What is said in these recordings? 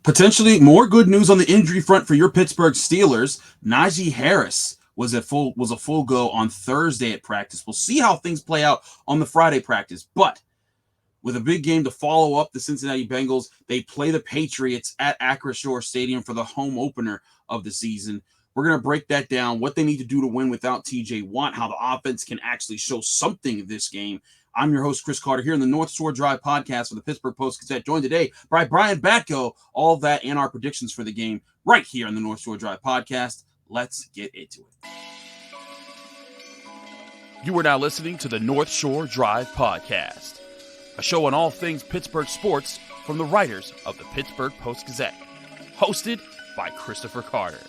Potentially more good news on the injury front for your Pittsburgh Steelers. Najee Harris was a full go on Thursday at practice. We'll see how things play out on the Friday practice, but with a big game to follow up the Cincinnati Bengals, they play the Patriots at Acrisure Stadium for the home opener of the season. We're going to break that down, what they need to do to win without TJ Watt, how the offense can actually show something this game. I'm your host, Chris Carter, here in the North Shore Drive podcast for the Pittsburgh Post-Gazette, joined today by Brian Batko. All of that and our predictions for the game right here on the North Shore Drive podcast. Let's get into it. You are now listening to the North Shore Drive podcast, a show on all things Pittsburgh sports from the writers of the Pittsburgh Post-Gazette, hosted by Christopher Carter.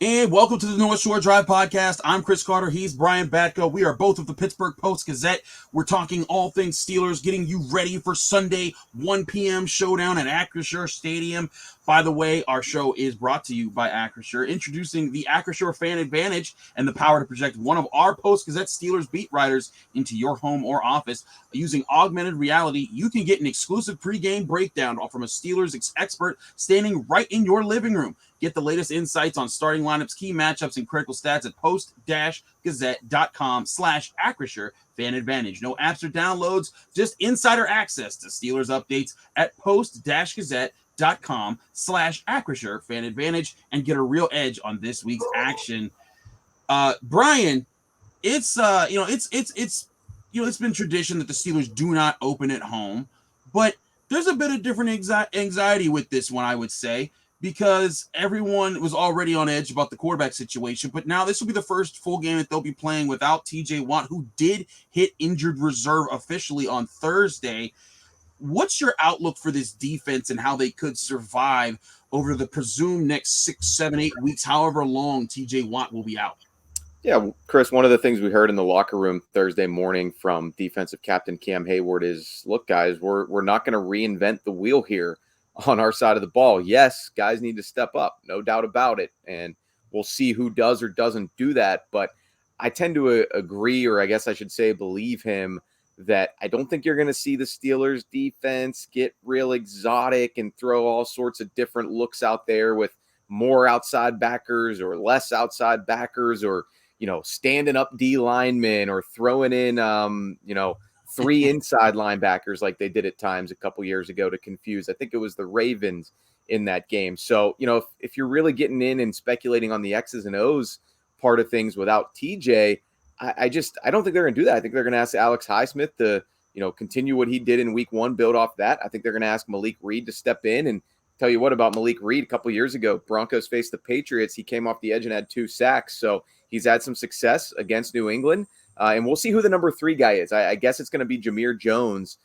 And welcome to the North Shore Drive podcast. I'm Chris Carter. He's Brian Batko. We are both of the Pittsburgh Post-Gazette. We're talking all things Steelers, getting you ready for Sunday 1 p.m. showdown at Acrisure Stadium. By the way, our show is brought to you by Acrisure, introducing the Acrisure Fan Advantage and the power to project one of our Post-Gazette Steelers beat writers into your home or office. Using augmented reality, you can get an exclusive pregame breakdown from a Steelers expert standing right in your living room. Get the latest insights on starting lineups, key matchups, and critical stats at post-gazette.com/Acrisure Fan Advantage. No apps or downloads, just insider access to Steelers updates at post-gazette.com/Acrisure Fan Advantage and get a real edge on this week's action. Brian, it's been tradition that the Steelers do not open at home, but there's a bit of different anxiety with this one, I would say, because everyone was already on edge about the quarterback situation. But now this will be the first full game that they'll be playing without TJ Watt, who did hit injured reserve officially on Thursday. What's your outlook for this defense and how they could survive over the presumed next 6, 7, 8 weeks, however long TJ Watt will be out? Yeah, Chris, one of the things we heard in the locker room Thursday morning from defensive captain Cam Hayward is, look, guys, we're not going to reinvent the wheel here on our side of the ball. Yes, guys need to step up, no doubt about it, and we'll see who does or doesn't do that. But I tend to agree, or I guess I should say believe him, that I don't think you're going to see the Steelers defense get real exotic and throw all sorts of different looks out there with more outside backers or less outside backers, or standing up D linemen, or throwing in, 3 inside linebackers like they did at times a couple years ago to confuse. I think it was the Ravens in that game. So, if you're really getting in and speculating on the X's and O's part of things without TJ, I don't think they're going to do that. I think they're going to ask Alex Highsmith to, continue what he did in week 1, build off that. I think they're going to ask Malik Reed to step in. And tell you what about Malik Reed, a couple years ago, Broncos faced the Patriots. He came off the edge and had 2 sacks. So he's had some success against New England. And we'll see who the number 3 guy is. I guess it's going to be Jameer Jones.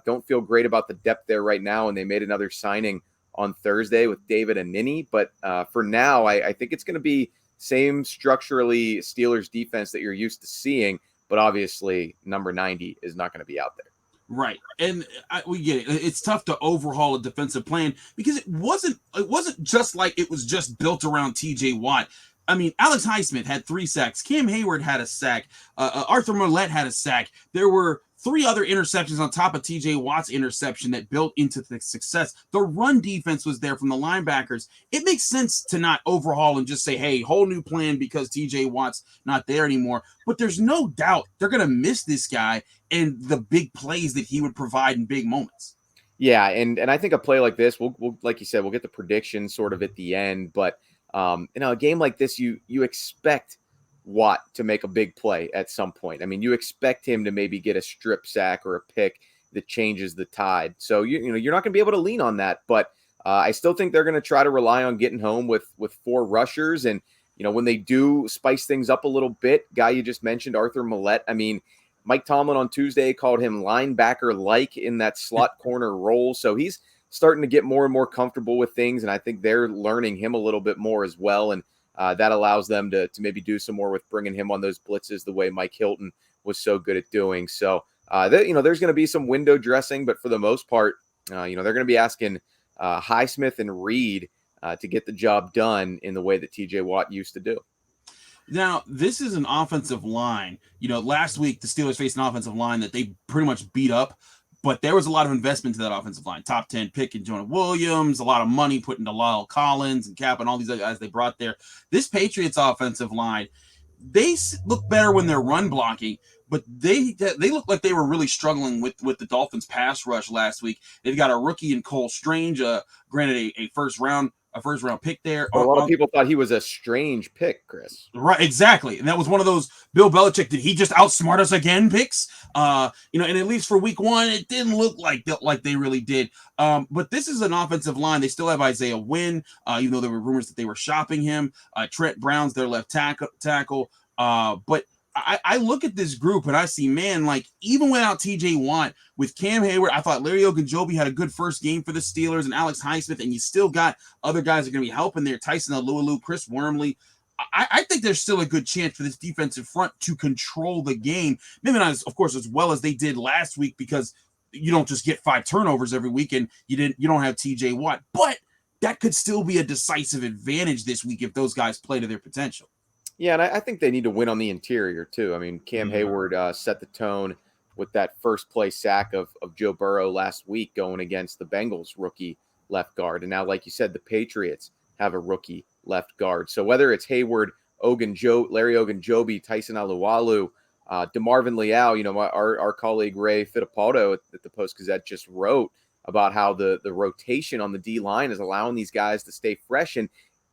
Don't feel great about the depth there right now. And they made another signing on Thursday with David Anini. But for now, I think it's going to be same structurally Steelers defense that you're used to seeing. But obviously, number 90 is not going to be out there. Right. And we get it. It's tough to overhaul a defensive plan because it wasn't just like it was just built around TJ Watt. I mean, Alex Highsmith had 3 sacks. Cam Hayward had a sack. Arthur Millette had a sack. There were 3 other interceptions on top of TJ Watt's interception that built into the success. The run defense was there from the linebackers. It makes sense to not overhaul and just say, hey, whole new plan because TJ Watt's not there anymore. But there's no doubt they're going to miss this guy and the big plays that he would provide in big moments. Yeah, and I think a play like this, we'll like you said, we'll get the prediction sort of at the end, but a game like this, you expect Watt to make a big play at some point. I mean, you expect him to maybe get a strip sack or a pick that changes the tide. So you're not going to be able to lean on that. But I still think they're going to try to rely on getting home with 4 rushers. And when they do spice things up a little bit, guy you just mentioned, Arthur Millette. I mean, Mike Tomlin on Tuesday called him linebacker-like in that slot corner role. So he's starting to get more and more comfortable with things, and I think they're learning him a little bit more as well, and that allows them to maybe do some more with bringing him on those blitzes the way Mike Hilton was so good at doing. So, there's going to be some window dressing, but for the most part, they're going to be asking Highsmith and Reed to get the job done in the way that TJ Watt used to do. Now, this is an offensive line. Last week the Steelers faced an offensive line that they pretty much beat up, but there was a lot of investment to that offensive line. Top 10 pick in Jonah Williams, a lot of money put into Lyle Collins and Cap and all these other guys they brought there. This Patriots offensive line, they look better when they're run blocking, but they look like they were really struggling with the Dolphins pass rush last week. They've got a rookie in Cole Strange, granted a first round pick there. A lot of people thought he was a strange pick, Chris. Right, exactly. And that was one of those Bill Belichick, did he just outsmart us again picks? And at least for week one, it didn't look like they really did. But this is an offensive line. They still have Isaiah Wynn, even though there were rumors that they were shopping him. Trent Brown's their left tackle. But I look at this group and I see, man, like even without TJ Watt, with Cam Hayward, I thought Larry Ogunjobi had a good first game for the Steelers and Alex Highsmith, and you still got other guys that are going to be helping there. Tyson Alualu, Chris Wormley. I think there's still a good chance for this defensive front to control the game. Maybe not, of course, as well as they did last week, because you don't just get 5 turnovers every week and you don't have TJ Watt. But that could still be a decisive advantage this week if those guys play to their potential. Yeah, and I think they need to win on the interior, too. I mean, Cam Hayward set the tone with that first play sack of Joe Burrow last week going against the Bengals rookie left guard. And now, like you said, the Patriots have a rookie left guard. So whether it's Hayward, Larry Ogunjobi, Tyson Alualu, DeMarvin Leal, our colleague Ray Fittipaldo at the Post-Gazette just wrote about how the rotation on the D-line is allowing these guys to stay fresh. And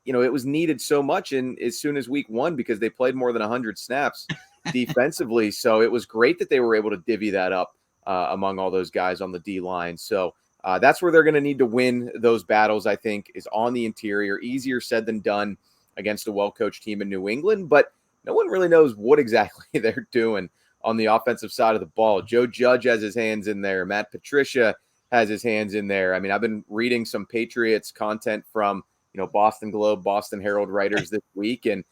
it was needed so much as soon as week one because they played more than 100 snaps defensively. So it was great that they were able to divvy that up among all those guys on the D-line. So that's where they're going to need to win those battles, I think, is on the interior. Easier said than done against a well-coached team in New England, but no one really knows what exactly they're doing on the offensive side of the ball. Joe Judge has his hands in there. Matt Patricia has his hands in there. I mean, I've been reading some Patriots content from Boston Globe, Boston Herald writers this week. And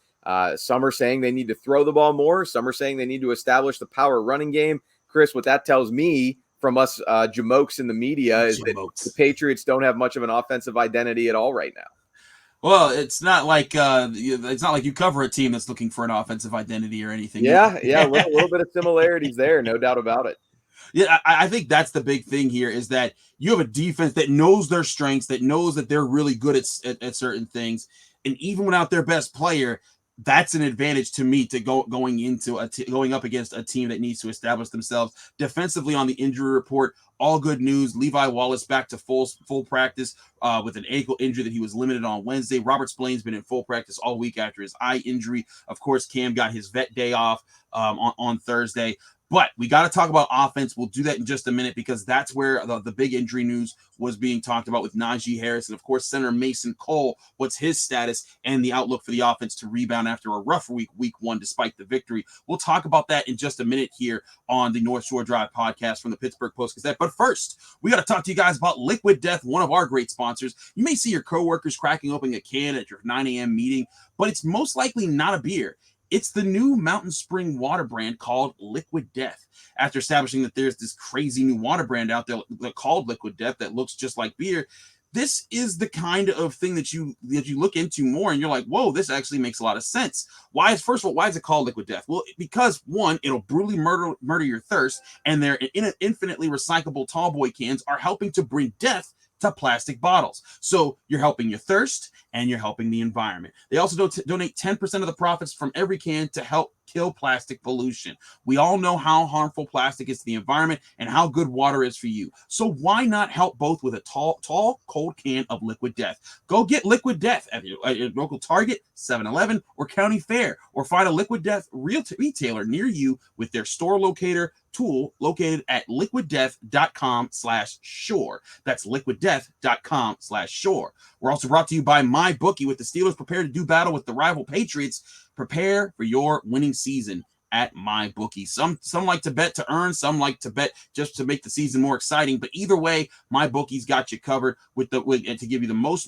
some are saying they need to throw the ball more. Some are saying they need to establish the power running game. Chris, what that tells me from us jamokes in the media is that the Patriots don't have much of an offensive identity at all right now. Well, it's not like you cover a team that's looking for an offensive identity or anything. Yeah, a little bit of similarities there, no doubt about it. Yeah, I think that's the big thing here is that you have a defense that knows their strengths, that knows that they're really good at certain things, and even without their best player, that's an advantage to me to going up against a team that needs to establish themselves defensively. On the injury report, all good news. Levi Wallace back to full practice with an ankle injury that he was limited on Wednesday. Robert Spillane's been in full practice all week after his eye injury. Of course, Cam got his vet day off on Thursday. But we got to talk about offense. We'll do that in just a minute because that's where the big injury news was being talked about with Najee Harris. And, of course, center Mason Cole. What's his status and the outlook for the offense to rebound after a rough week one, despite the victory. We'll talk about that in just a minute here on the North Shore Drive podcast from the Pittsburgh Post-Gazette. But first, we got to talk to you guys about Liquid Death, one of our great sponsors. You may see your coworkers cracking open a can at your 9 a.m. meeting, but it's most likely not a beer. It's the new Mountain Spring water brand called Liquid Death. After establishing that there's this crazy new water brand out there called Liquid Death that looks just like beer, this is the kind of thing that you look into more and you're like, whoa, this actually makes a lot of sense. First of all, why is it called Liquid Death? Well, because one, it'll brutally murder your thirst, and their infinitely recyclable tallboy cans are helping to bring death to plastic bottles. So you're helping your thirst and you're helping the environment. They also donate 10% of the profits from every can to help kill plastic pollution. We all know how harmful plastic is to the environment and how good water is for you. So why not help both with a tall, cold can of Liquid Death? Go get Liquid Death at your local Target, 7-Eleven, or County Fair, or find a Liquid Death retailer near you with their store locator tool located at liquiddeath.com/shore. That's liquiddeath.com/shore. We're also brought to you by MyBookie. With the Steelers prepared to do battle with the rival Patriots, prepare for your winning season at MyBookie. Some like to bet to earn, some like to bet just to make the season more exciting. But either way, MyBookie's got you covered to give you the most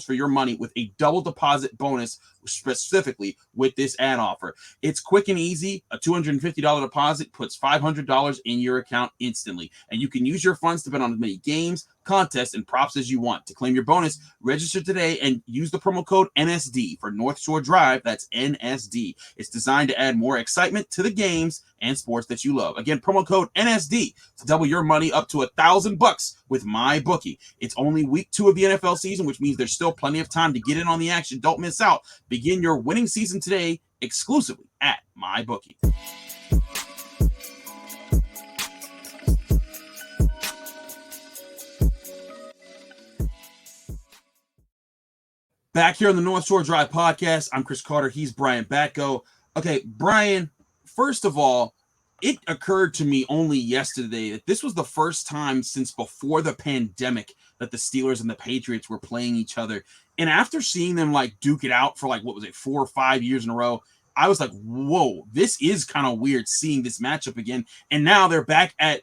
for your money with a double deposit bonus specifically with this ad offer. It's quick and easy. A $250 deposit puts $500 in your account instantly, and you can use your funds to bet on as many games, contests, and props as you want. To claim your bonus, register today and use the promo code NSD for North Shore Drive. That's NSD. It's designed to add more excitement to the games and sports that you love. Again, promo code NSD to double your money up to $1,000 with MyBookie. It's only week 2 of the NFL season, which means there's still plenty of time to get in on the action. Don't miss out. Begin your winning season today exclusively at MyBookie. Back here on the North Shore Drive podcast, I'm Chris Carter. He's Brian Batko. Okay, Brian, first of all, it occurred to me only yesterday that this was the first time since before the pandemic that the Steelers and the Patriots were playing each other. And after seeing them like duke it out for 4 or 5 years in a row, I was like, whoa, this is kind of weird seeing this matchup again. And now they're back at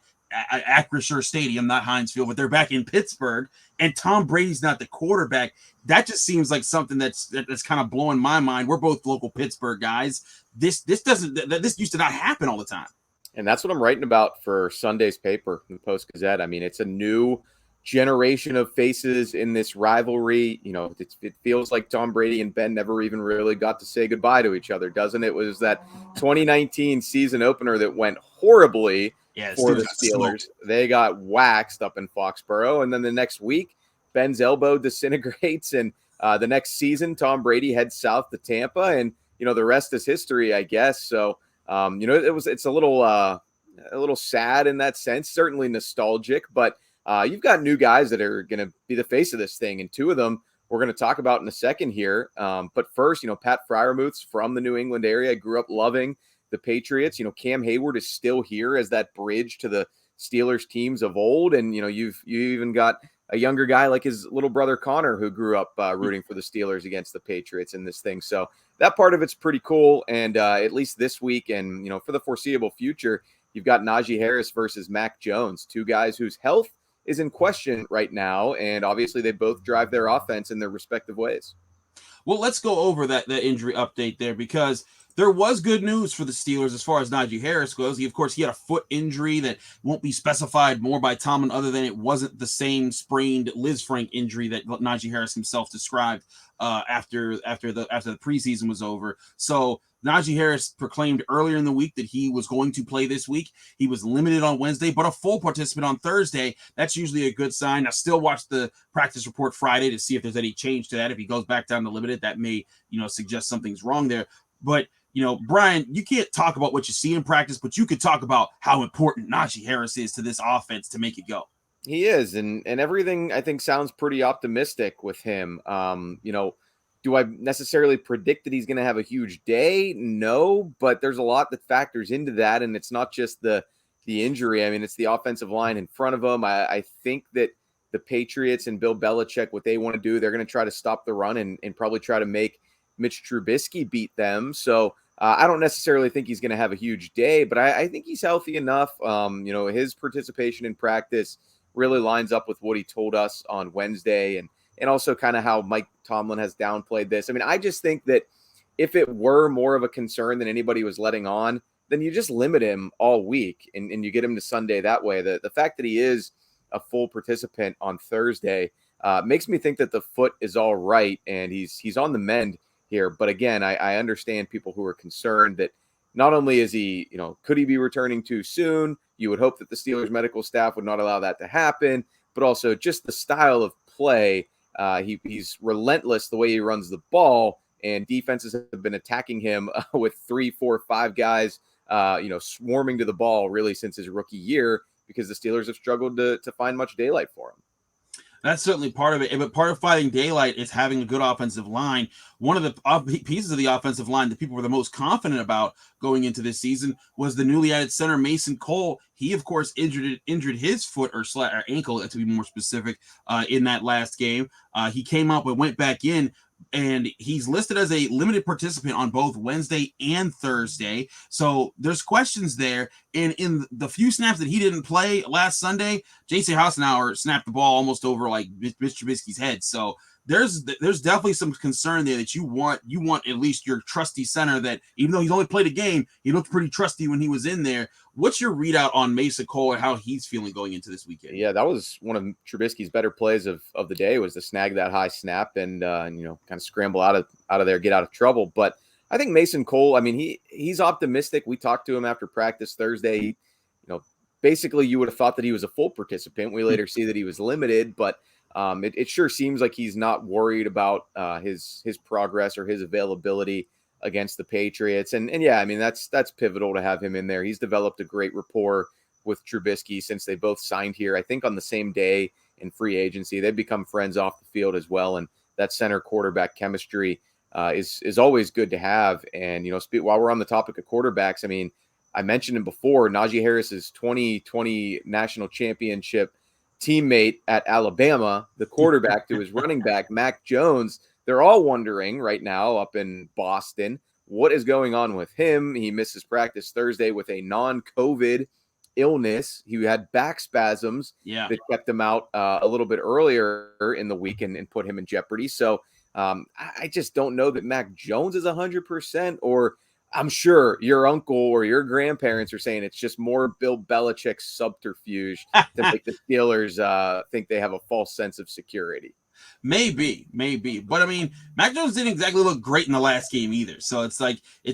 Acrisure Stadium, not Heinz Field, but they're back in Pittsburgh, and Tom Brady's not the quarterback. That just seems like something that's kind of blowing my mind. We're both local Pittsburgh guys. This used to not happen all the time. And that's what I'm writing about for Sunday's paper, the Post-Gazette. I mean, it's a new generation of faces in this rivalry. You know, it feels like Tom Brady and Ben never even really got to say goodbye to each other, doesn't it? It was that 2019 season opener that went horribly for the Steelers. They got waxed up in Foxborough. And then the next week, Ben's elbow disintegrates. And the next season, Tom Brady heads south to Tampa. And, you know, the rest is history, I guess. So, you know, it's a little sad in that sense, certainly nostalgic, but you've got new guys that are going to be the face of this thing. And 2 of them we're going to talk about in a second here. But first, you know, Pat Fryermuth's from the New England area. Grew up loving the Patriots. You know, Cam Hayward is still here as that bridge to the Steelers teams of old. And, you know, you even got a younger guy like his little brother Connor, who grew up rooting for the Steelers against the Patriots in this thing. So that part of it's pretty cool. And at least this week and, you know, for the foreseeable future, you've got Najee Harris versus Mac Jones, 2 guys whose health is in question right now. And obviously they both drive their offense in their respective ways. Well, let's go over that injury update there, because there was good news for the Steelers as far as Najee Harris goes. He had a foot injury that won't be specified more by Tomlin, other than it wasn't the same sprained Liz Frank injury that Najee Harris himself described after the preseason was over. So Najee Harris proclaimed earlier in the week that he was going to play this week. He was limited on Wednesday, but a full participant on Thursday. That's usually a good sign. I still watch the practice report Friday to see if there's any change to that. If he goes back down to limited, that may, you know, suggest something's wrong there. But, you know, Brian, you can't talk about what you see in practice, but you could talk about how important Najee Harris is to this offense to make it go. He is, and everything I think sounds pretty optimistic with him. You know, do I necessarily predict that he's going to have a huge day? No, but there's a lot that factors into that, and it's not just the injury. I mean, it's the offensive line in front of him. I think that the Patriots and Bill Belichick, what they want to do, they're going to try to stop the run and probably try to make Mitch Trubisky beat them. So I don't necessarily think he's going to have a huge day, but I think he's healthy enough. You know, his participation in practice really lines up with what he told us on Wednesday, and also kind of how Mike Tomlin has downplayed this. I mean, I just think that if it were more of a concern than anybody was letting on, then you just limit him all week and you get him to Sunday that way. The fact that he is a full participant on Thursday makes me think that the foot is all right and he's on the mend here. But again, I understand people who are concerned that not only is he, you know, could he be returning too soon? You would hope that the Steelers medical staff would not allow that to happen, but also just the style of play. He's relentless the way he runs the ball, and defenses have been attacking him with 3, 4, 5 guys, you know, swarming to the ball really since his rookie year, because the Steelers have struggled to find much daylight for him. That's certainly part of it. But part of fighting daylight is having a good offensive line. One of the pieces of the offensive line that people were the most confident about going into this season was the newly added center, Mason Cole. He, of course, injured his foot or ankle, to be more specific, in that last game. He came up and went back in, and he's listed as a limited participant on both Wednesday and Thursday. So there's questions there. And in the few snaps that he didn't play last Sunday, J.C. Hassenauer snapped the ball almost over like Mitch Trubisky's head. So there's definitely some concern there that you want at least your trusty center that even though he's only played a game, he looked pretty trusty when he was in there. What's your readout on Mason Cole and how he's feeling going into this weekend? Yeah, that was one of Trubisky's better plays of the day, was to snag that high snap and kind of scramble out of there, get out of trouble. But I think Mason Cole, I mean, he's optimistic. We talked to him after practice Thursday. Basically you would have thought that he was a full participant. We later see that he was limited, but it sure seems like he's not worried about his progress or his availability against the Patriots. And yeah, I mean, that's pivotal to have him in there. He's developed a great rapport with Trubisky since they both signed here, I think on the same day in free agency. They've become friends off the field as well. And that center quarterback chemistry is always good to have. And, while we're on the topic of quarterbacks, I mean, I mentioned it before, Najee Harris's 2020 national championship teammate at Alabama, the quarterback to his running back, Mac Jones. They're all wondering right now up in Boston, what is going on with him? He misses practice Thursday with a non-COVID illness. He had back spasms that kept him out a little bit earlier in the week and put him in jeopardy. So I just don't know that Mac Jones is 100%, or I'm sure your uncle or your grandparents are saying it's just more Bill Belichick's subterfuge to make the Steelers think they have a false sense of security. Maybe. But I mean, Mac Jones didn't exactly look great in the last game either. So it's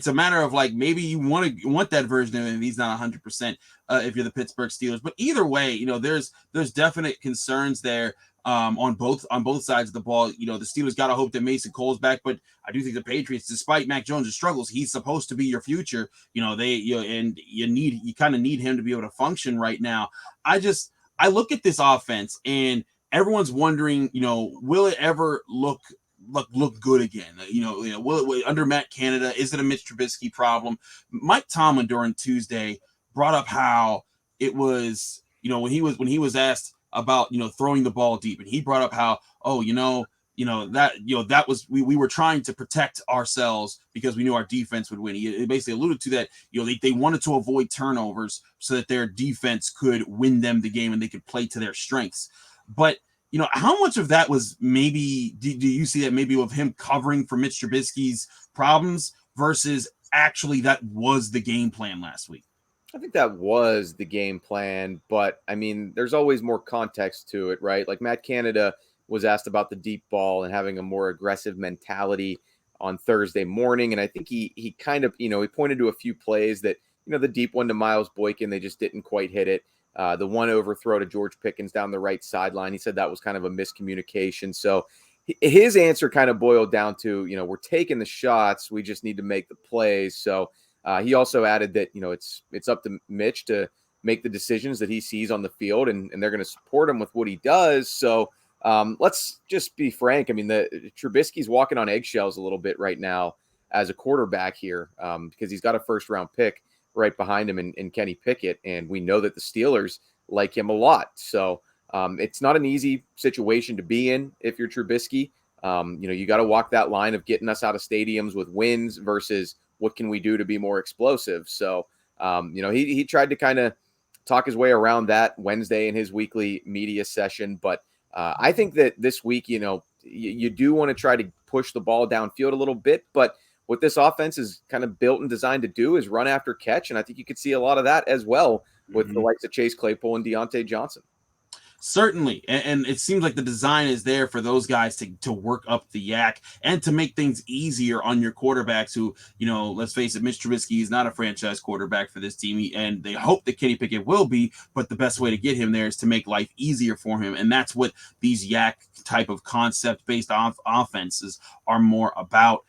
a matter of maybe you want that version of him if he's not 100% if you're the Pittsburgh Steelers. But either way, there's definite concerns there on both sides of the ball. The Steelers got to hope that Mason Cole's back, but I do think the Patriots, despite Mac Jones' struggles, he's supposed to be your future. You kind of need him to be able to function right now. I look at this offense and everyone's wondering, will it ever look good again? Will it, under Matt Canada, is it a Mitch Trubisky problem? Mike Tomlin during Tuesday brought up how it was, when he was asked about, throwing the ball deep, and he brought up how, that was, we were trying to protect ourselves because we knew our defense would win. He basically alluded to that, they wanted to avoid turnovers so that their defense could win them the game and they could play to their strengths. But, how much of that was maybe, do you see that maybe with him covering for Mitch Trubisky's problems versus actually that was the game plan last week? I think that was the game plan, but I mean, there's always more context to it, right? Like Matt Canada was asked about the deep ball and having a more aggressive mentality on Thursday morning. And I think he kind of, he pointed to a few plays that, the deep one to Miles Boykin, they just didn't quite hit it. The one overthrow to George Pickens down the right sideline, he said that was kind of a miscommunication. So his answer kind of boiled down to, we're taking the shots, we just need to make the plays. So he also added that, it's up to Mitch to make the decisions that he sees on the field, and they're going to support him with what he does. So let's just be frank. I mean, Trubisky's walking on eggshells a little bit right now as a quarterback here because he's got a first-round pick right behind him in Kenny Pickett, and we know that the Steelers like him a lot. So it's not an easy situation to be in if you're Trubisky. You got to walk that line of getting us out of stadiums with wins versus what can we do to be more explosive. So, he tried to kind of talk his way around that Wednesday in his weekly media session. But I think that this week, you do want to try to push the ball downfield a little bit, but what this offense is kind of built and designed to do is run after catch. And I think you could see a lot of that as well with the likes of Chase Claypool and Deontay Johnson. Certainly. And it seems like the design is there for those guys to work up the yak and to make things easier on your quarterbacks who, let's face it, Mitch Trubisky is not a franchise quarterback for this team. And they hope that Kenny Pickett will be, but the best way to get him there is to make life easier for him. And that's what these yak type of concept based off offenses are more about.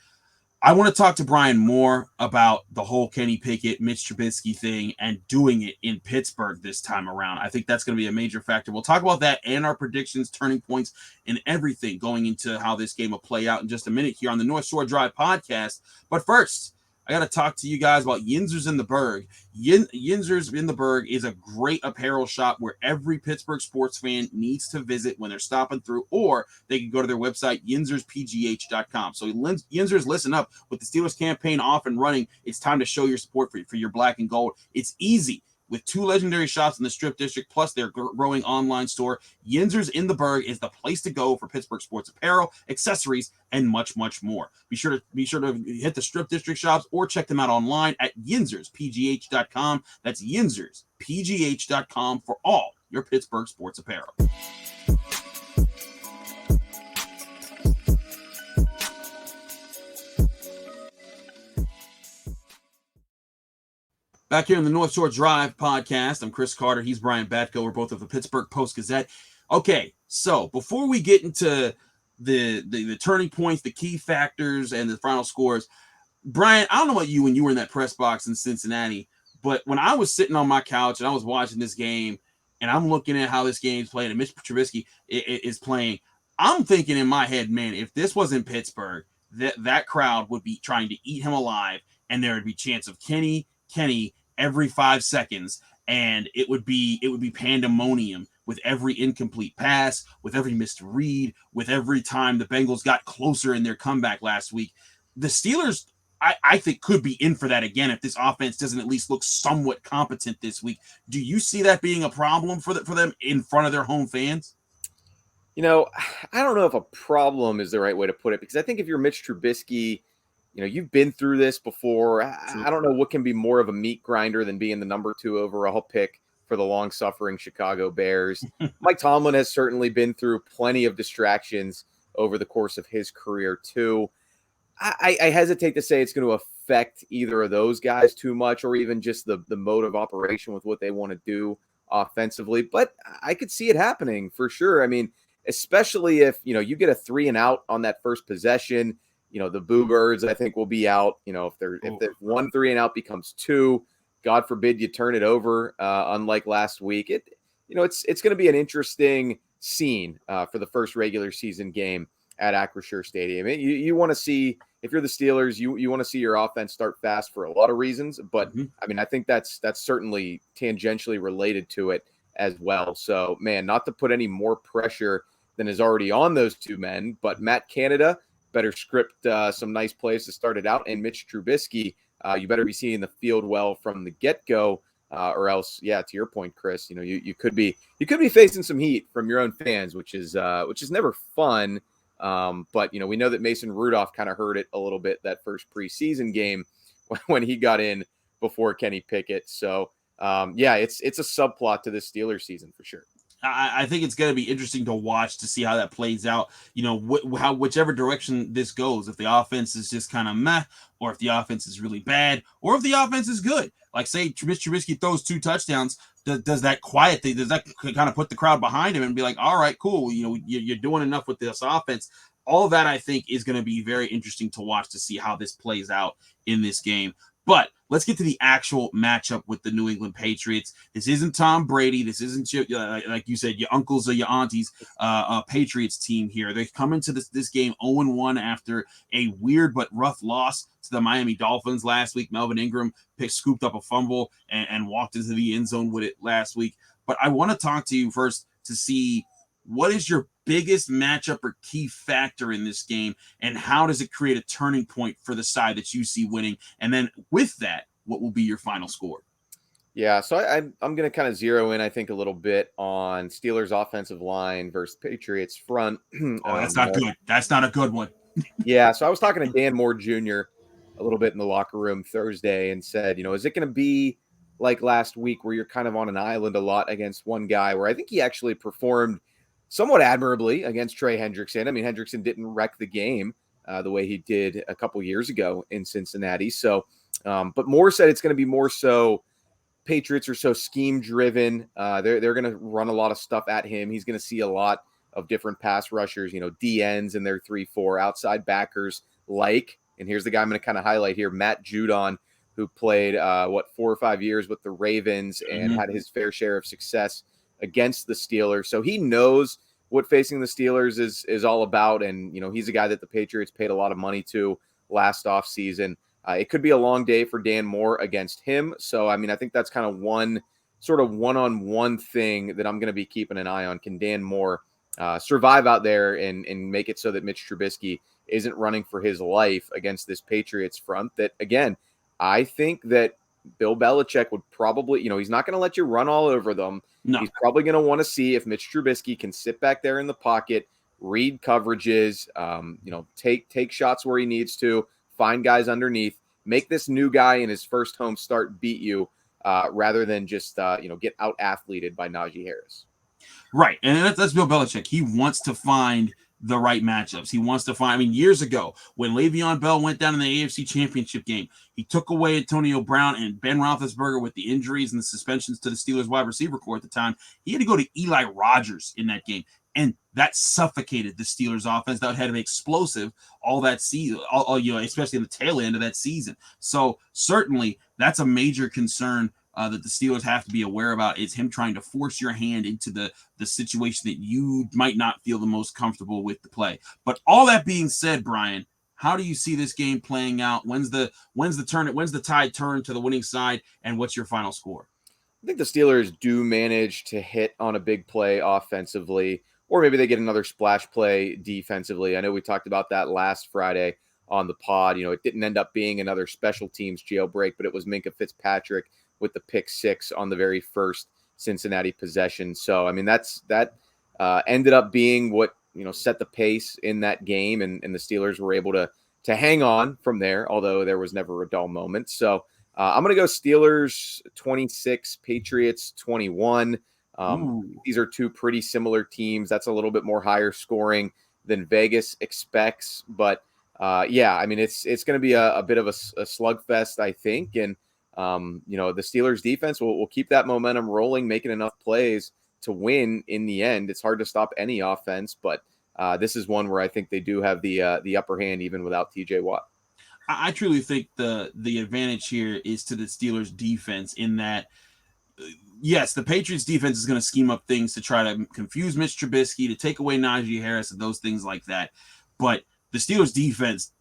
I want to talk to Brian more about the whole Kenny Pickett, Mitch Trubisky thing and doing it in Pittsburgh this time around. I think that's going to be a major factor. We'll talk about that and our predictions, turning points, and everything going into how this game will play out in just a minute here on the North Shore Drive podcast. But first, I got to talk to you guys about Yinzers in the Berg. Yinzers in the Berg is a great apparel shop where every Pittsburgh sports fan needs to visit when they're stopping through, or they can go to their website, yinzerspgh.com. So Yinzers, listen up. With the Steelers campaign off and running, it's time to show your support for your black and gold. It's easy. With 2 legendary shops in the Strip District, plus their growing online store, Yinzer's in the Berg is the place to go for Pittsburgh sports apparel, accessories, and much, much more. Be sure to hit the Strip District shops or check them out online at yinzerspgh.com. That's yinzerspgh.com for all your Pittsburgh sports apparel. Back here in the North Shore Drive podcast, I'm Chris Carter. He's Brian Batko. We're both of the Pittsburgh Post-Gazette. Okay, so before we get into the turning points, the key factors, and the final scores, Brian, I don't know about you when you were in that press box in Cincinnati, but when I was sitting on my couch and I was watching this game, and I'm looking at how this game's playing, and Mitch Trubisky is playing, I'm thinking in my head, man, if this wasn't Pittsburgh, that crowd would be trying to eat him alive, and there would be chants of Kenny every 5 seconds, and it would be pandemonium with every incomplete pass, with every missed read, with every time the Bengals got closer in their comeback last week. The Steelers, I think, could be in for that again if this offense doesn't at least look somewhat competent this week. Do you see that being a problem for them in front of their home fans? You know, I don't know if a problem is the right way to put it, because I think if you're Mitch Trubisky, you know, you've been through this before. I don't know what can be more of a meat grinder than being the number 2 overall pick for the long-suffering Chicago Bears. Mike Tomlin has certainly been through plenty of distractions over the course of his career, too. I hesitate to say it's going to affect either of those guys too much, or even just the mode of operation with what they want to do offensively. But I could see it happening for sure. I mean, especially if, you know, you get a 3-and-out on that first possession. You know, the Boo Birds, I think, will be out. You know, if the 1 3-and-out becomes 2, God forbid you turn it over, unlike last week. It's going to be an interesting scene for the first regular season game at Acrisure Stadium. You want to see, if you're the Steelers, you want to see your offense start fast for a lot of reasons. But, I mean, I think that's certainly tangentially related to it as well. So, man, not to put any more pressure than is already on those 2 men, but Matt Canada better script some nice plays to start it out. And Mitch Trubisky, you better be seeing the field well from the get-go, or else, yeah, to your point, Chris, you know, you could be facing some heat from your own fans, which is never fun. But, you know, we know that Mason Rudolph kind of heard it a little bit that first preseason game when he got in before Kenny Pickett. So, yeah, it's a subplot to this Steelers season for sure. I think it's going to be interesting to watch to see how that plays out. You know, whichever direction this goes, if the offense is just kind of meh, or if the offense is really bad, or if the offense is good. Like, say Trubisky throws 2 touchdowns, does that quiet thing? Does that kind of put the crowd behind him and be like, all right, cool, you know, you're doing enough with this offense? All of that, I think, is going to be very interesting to watch to see how this plays out in this game. But let's get to the actual matchup with the New England Patriots. This isn't Tom Brady. This isn't your, like you said, your uncles or your aunties Patriots team here. They come into this game 0-1 after a weird but rough loss to the Miami Dolphins last week. Melvin Ingram scooped up a fumble and walked into the end zone with it last week. But I want to talk to you first to see, what is your biggest matchup or key factor in this game, and how does it create a turning point for the side that you see winning? And then with that, what will be your final score? Yeah, so I'm going to kind of zero in, I think, a little bit on Steelers offensive line versus Patriots front. Oh, that's not good. That's not a good one. Yeah, so I was talking to Dan Moore Jr. a little bit in the locker room Thursday and said, you know, is it going to be like last week where you're kind of on an island a lot against one guy, where I think he actually performed somewhat admirably against Trey Hendrickson. I mean, Hendrickson didn't wreck the game the way he did a couple years ago in Cincinnati. So, but Moore said it's going to be more so Patriots are so scheme driven. They're going to run a lot of stuff at him. He's going to see a lot of different pass rushers, you know, DNs and their 3-4 outside backers, and here's the guy I'm going to kind of highlight here, Matt Judon, who played 4 or 5 years with the Ravens and had his fair share of success against the Steelers. So he knows what facing the Steelers is all about. And, you know, he's a guy that the Patriots paid a lot of money to last offseason. It could be a long day for Dan Moore against him. So, I mean, I think that's kind of one sort of one-on-one thing that I'm going to be keeping an eye on. Can Dan Moore survive out there and make it so that Mitch Trubisky isn't running for his life against this Patriots front that, again, I think that Bill Belichick would probably, he's not going to let you run all over them. No. He's probably going to want to see if Mitch Trubisky can sit back there in the pocket, read coverages, take shots where he needs to, find guys underneath, make this new guy in his first home start beat you, rather than just get out athleted by Najee Harris. Right, and that's Bill Belichick. He wants to find the right matchups. He wants to find. I mean, years ago when Le'Veon Bell went down in the AFC Championship game, he took away Antonio Brown and Ben Roethlisberger with the injuries and the suspensions to the Steelers wide receiver core at the time. He had to go to Eli Rogers in that game, and that suffocated the Steelers offense. That had to be explosive all that season, especially in the tail end of that season. So certainly that's a major concern that the Steelers have to be aware about, is him trying to force your hand into the situation that you might not feel the most comfortable with the play. But all that being said, Brian, how do you see this game playing out? When's the tide turn to the winning side, and what's your final score? I think the Steelers do manage to hit on a big play offensively, or maybe they get another splash play defensively. I know we talked about that last Friday on the pod. It didn't end up being another special teams jailbreak, but it was Minkah Fitzpatrick with the pick six on the very first Cincinnati possession. So, I mean, that ended up being what, set the pace in that game, and the Steelers were able to hang on from there, although there was never a dull moment. So I'm going to go Steelers 26, Patriots 21. These are two pretty similar teams. That's a little bit more higher scoring than Vegas expects. But I mean, it's going to be a bit of a slugfest, I think. And, the Steelers defense will keep that momentum rolling, making enough plays to win in the end. It's hard to stop any offense, but this is one where I think they do have the upper hand even without TJ Watt. I truly think the advantage here is to the Steelers defense, in that, yes, the Patriots defense is going to scheme up things to try to confuse Mitch Trubisky, to take away Najee Harris and those things like that. But the Steelers defense,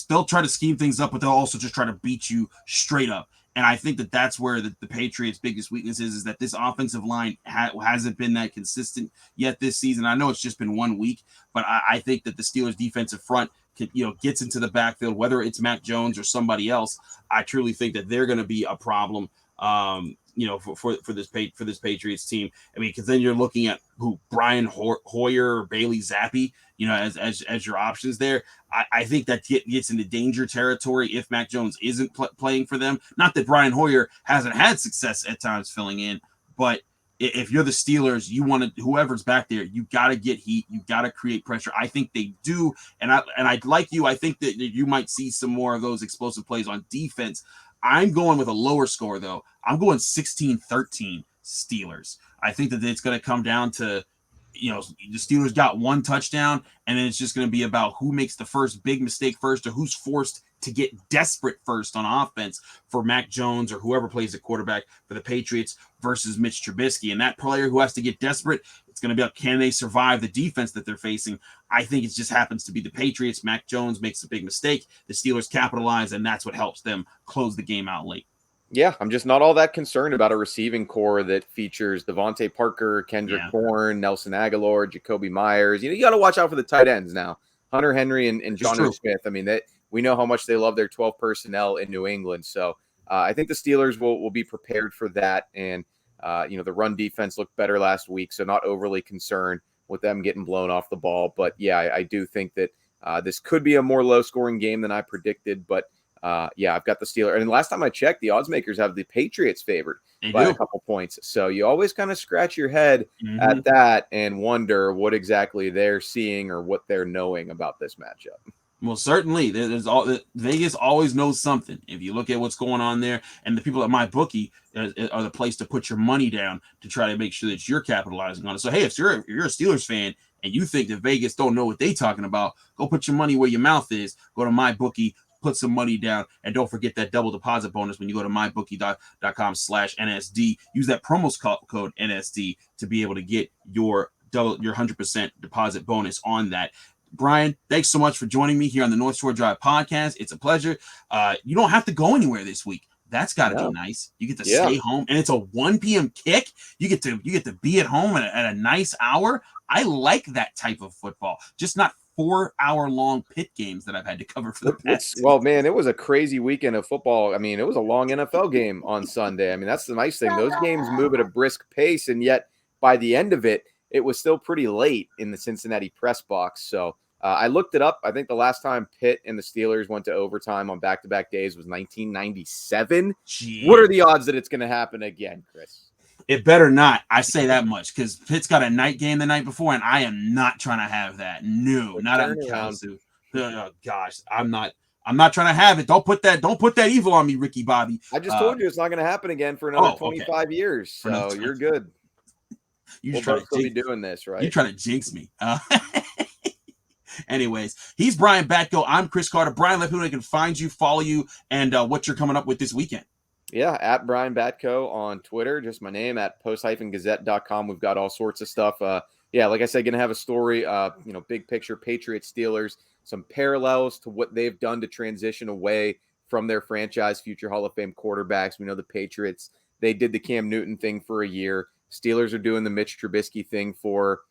they'll try to scheme things up, but they'll also just try to beat you straight up. And I think that's where the Patriots' biggest weakness is that this offensive line hasn't been that consistent yet this season. I know it's just been 1 week, but I think that the Steelers' defensive front gets into the backfield, whether it's Mac Jones or somebody else. I truly think that they're going to be a problem, for this Patriots team. I mean, because then you're looking at Brian Hoyer or Bailey Zappi, as your options there. I think that gets into danger territory if Mac Jones isn't playing for them. Not that Brian Hoyer hasn't had success at times filling in, but if you're the Steelers, you want to, whoever's back there, you got to get heat. You got to create pressure. I think they do. And I'd like you. I think that you might see some more of those explosive plays on defense. I'm going with a lower score, though. I'm going 16-13 Steelers. I think that it's going to come down to, the Steelers got one touchdown, and then it's just going to be about who makes the first big mistake first, or who's forced to get desperate first on offense for Mac Jones or whoever plays the quarterback for the Patriots versus Mitch Trubisky. And that player who has to get desperate, it's going to be about, can they survive the defense that they're facing? I think it just happens to be the Patriots. Mac Jones makes a big mistake. The Steelers capitalize, and that's what helps them close the game out late. Yeah, I'm just not all that concerned about a receiving core that features Devontae Parker, Kendrick Bourne, Nelson Aguilar, Jacoby Myers. You got to watch out for the tight ends now. Hunter Henry and Jonnu Smith. I mean, we know how much they love their 12 personnel in New England. So I think the Steelers will be prepared for that. And, the run defense looked better last week, so not overly concerned with them getting blown off the ball. But, yeah, I do think that this could be a more low-scoring game than I predicted. But, I've got the Steelers. And last time I checked, the odds makers have the Patriots favored by a couple points. So you always kind of scratch your head at that and wonder what exactly they're seeing or what they're knowing about this matchup. Well, certainly, Vegas always knows something. If you look at what's going on there, and the people at MyBookie are the place to put your money down to try to make sure that you're capitalizing on it. So, hey, if you're a Steelers fan and you think that Vegas don't know what they're talking about, go put your money where your mouth is. Go to MyBookie. Put some money down, and don't forget that double deposit bonus when you go to mybookie.com/NSD. Use that promo code NSD to be able to get your 100% deposit bonus on that. Brian, thanks so much for joining me here on the North Shore Drive podcast. It's a pleasure. You don't have to go anywhere this week. That's got to be nice. You get to stay home, and it's a 1 p.m. kick. You get to be at home at a nice hour. I like that type of football. Just not 4-hour-long Pitt games that I've had to cover for the past. Well, man, it was a crazy weekend of football. I mean, it was a long NFL game on Sunday. I mean, that's the nice thing. Those games move at a brisk pace, and yet by the end of it, it was still pretty late in the Cincinnati press box. So I looked it up. I think the last time Pitt and the Steelers went to overtime on back-to-back days was 1997. Jeez. What are the odds that it's going to happen again, Chris? It better not. I say that much because Pitt's got a night game the night before, and I am not trying to have that. No, not on Kalamazoo. Oh gosh, I'm not trying to have it. Don't put that evil on me, Ricky Bobby. I just told you it's not going to happen again for another 25 years. So you're good. We'll both still be doing this, right? You're trying to jinx me. Anyways, he's Brian Batko. I'm Chris Carter. Brian, let people know they can find you, follow you, and what you're coming up with this weekend. Yeah, at Brian Batko on Twitter, just my name, at post-gazette.com. We've got all sorts of stuff. Yeah, like I said, going to have a story, big picture, Patriots, Steelers, some parallels to what they've done to transition away from their franchise future Hall of Fame quarterbacks. We know the Patriots, they did the Cam Newton thing for a year. Steelers are doing the Mitch Trubisky thing for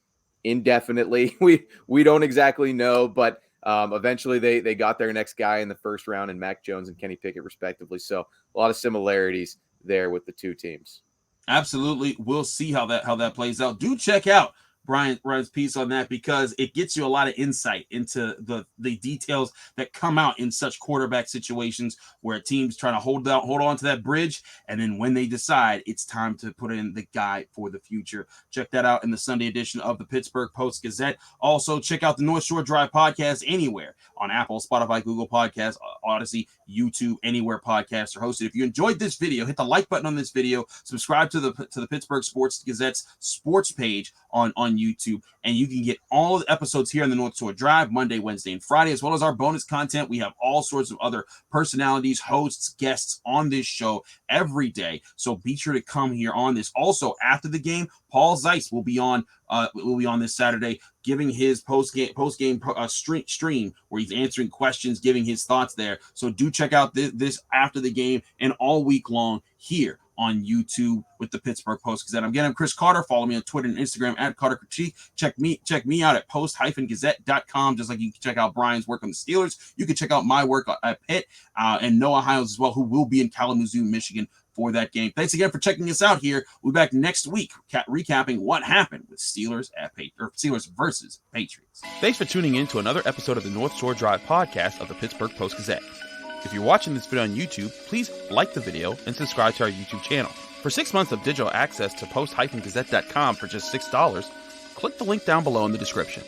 indefinitely. We don't exactly know, but eventually they got their next guy in the first round in Mac Jones and Kenny Pickett respectively. So a lot of similarities there with the two teams. Absolutely. We'll see how that plays out. Do check out Brian's piece on that because it gets you a lot of insight into the details that come out in such quarterback situations where a team's trying to hold on to that bridge, and then when they decide it's time to put in the guy for the future. Check that out in the Sunday edition of the Pittsburgh Post-Gazette. Also, check out the North Shore Drive podcast anywhere on Apple, Spotify, Google Podcasts, Odyssey, YouTube, anywhere podcasts are hosted. If you enjoyed this video, hit the like button on this video, subscribe to the Pittsburgh Sports Gazette's sports page on YouTube, and you can get all of the episodes here on the North Shore Drive Monday, Wednesday, and Friday, as well as our bonus content. We have all sorts of other personalities, hosts, guests on this show every day, so be sure to come here on this. Also, after the game, Paul Zeiss will be on this Saturday, giving his post-game stream where he's answering questions, giving his thoughts there. So do check out this after the game and all week long here on YouTube with the Pittsburgh Post-Gazette. I'm Chris Carter. Follow me on Twitter and Instagram at Carter Critique. Check me out at post-gazette.com. Just like you can check out Brian's work on the Steelers, you can check out my work at Pitt and Noah Hiles as well, who will be in Kalamazoo, Michigan for that game. Thanks again for checking us out here. We'll be back next week recapping what happened with Steelers versus Patriots. Thanks for tuning in to another episode of the North Shore Drive podcast of the Pittsburgh Post-Gazette. If you're watching this video on YouTube, please like the video and subscribe to our YouTube channel. For 6 months of digital access to post-gazette.com for just $6, click the link down below in the description.